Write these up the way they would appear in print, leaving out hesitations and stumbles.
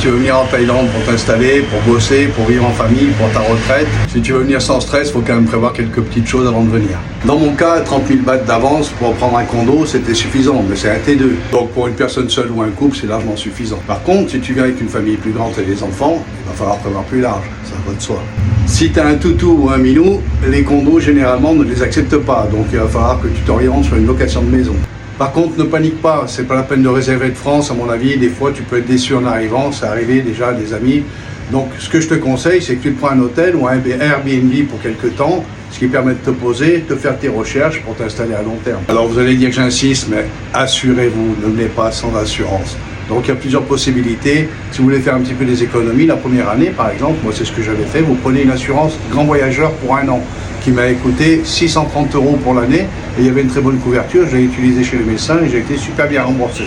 tu veux venir en Thaïlande pour t'installer, pour bosser, pour vivre en famille, pour ta retraite, si tu veux venir sans stress, il faut quand même prévoir quelques petites choses avant de venir. Dans mon cas, 30 000 bahts d'avance pour prendre un condo, c'était suffisant, mais c'est un T2. Donc pour une personne seule ou un couple, c'est largement suffisant. Par contre, si tu viens avec une famille plus grande et des enfants, il va falloir prévoir plus large, ça va de soi. Si tu as un toutou ou un minou, les condos généralement ne les acceptent pas, donc il va falloir que tu t'orientes sur une location de maison. Par contre, ne panique pas, c'est pas la peine de réserver de France, à mon avis, des fois tu peux être déçu en arrivant, c'est arrivé déjà à des amis. Donc ce que je te conseille, c'est que tu prends un hôtel ou un Airbnb pour quelques temps, ce qui permet de te poser, de faire tes recherches pour t'installer à long terme. Alors vous allez dire que j'insiste, mais assurez-vous, ne venez pas sans assurance. Donc il y a plusieurs possibilités. Si vous voulez faire un petit peu des économies, la première année par exemple, moi c'est ce que j'avais fait, vous prenez une assurance grand voyageur pour 1 an, qui m'a coûté 630 € pour l'année, et il y avait une très bonne couverture, je l'ai utilisé chez le médecin et j'ai été super bien remboursé.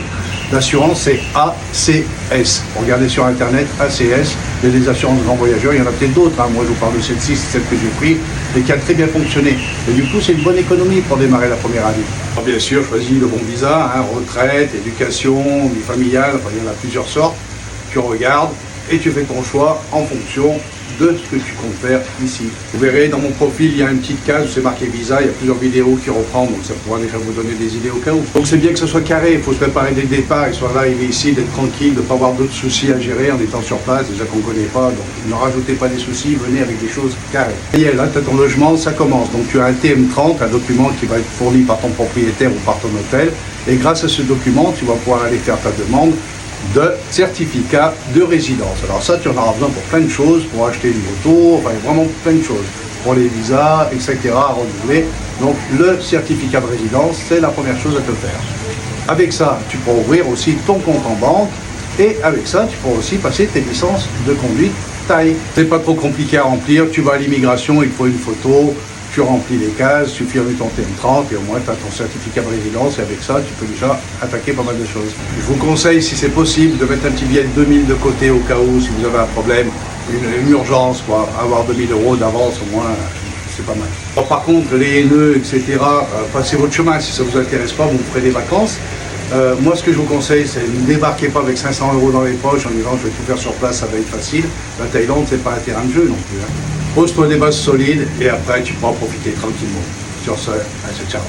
L'assurance c'est ACS, regardez sur internet, ACS, il y a des assurances grand voyageurs, il y en a peut-être d'autres, hein. Moi je vous parle de celle-ci, c'est celle que j'ai prise, et qui a très bien fonctionné. Et du coup c'est une bonne économie pour démarrer la première année. Alors, bien sûr, choisis le bon visa, hein, retraite, éducation, vie familiale, enfin, il y en a plusieurs sortes, tu regardes et tu fais ton choix en fonction de ce que tu comptes faire ici. Vous verrez dans mon profil, il y a une petite case où c'est marqué visa, il y a plusieurs vidéos qui reprennent, donc ça pourra déjà vous donner des idées au cas où. Donc c'est bien que ce soit carré, il faut se préparer dès le départ, et soit là, il est ici, d'être tranquille, de ne pas avoir d'autres soucis à gérer en étant sur place, déjà qu'on ne connaît pas, donc ne rajoutez pas des soucis, venez avec des choses carrées. Et là, tu as ton logement, ça commence, donc tu as un TM30, un document qui va être fourni par ton propriétaire ou par ton hôtel, et grâce à ce document, tu vas pouvoir aller faire ta demande de certificat de résidence. Alors ça, tu en auras besoin pour plein de choses, pour acheter une moto, enfin vraiment plein de choses, pour les visas, etc. à renouveler. Donc le certificat de résidence, c'est la première chose à te faire. Avec ça, tu pourras ouvrir aussi ton compte en banque, et avec ça, tu pourras aussi passer tes licences de conduite Thaï. C'est pas trop compliqué à remplir, tu vas à l'immigration, il te faut une photo, tu remplis les cases, tu firmes ton TM30 et au moins tu as ton certificat de résidence, et avec ça tu peux déjà attaquer pas mal de choses. Je vous conseille, si c'est possible, de mettre un petit billet de 2000 de côté au cas où, si vous avez un problème, une urgence, quoi. Avoir 2000 € d'avance au moins, c'est pas mal. Alors, par contre, les haineux, etc., passez votre chemin. Si ça ne vous intéresse pas, vous ferez des vacances. Moi, ce que je vous conseille, c'est ne débarquez pas avec 500 € dans les poches en disant je vais tout faire sur place, ça va être facile. La Thaïlande, c'est pas un terrain de jeu non plus, hein. Pose-toi des bases solides et après tu pourras profiter tranquillement. Sur ce, ciao.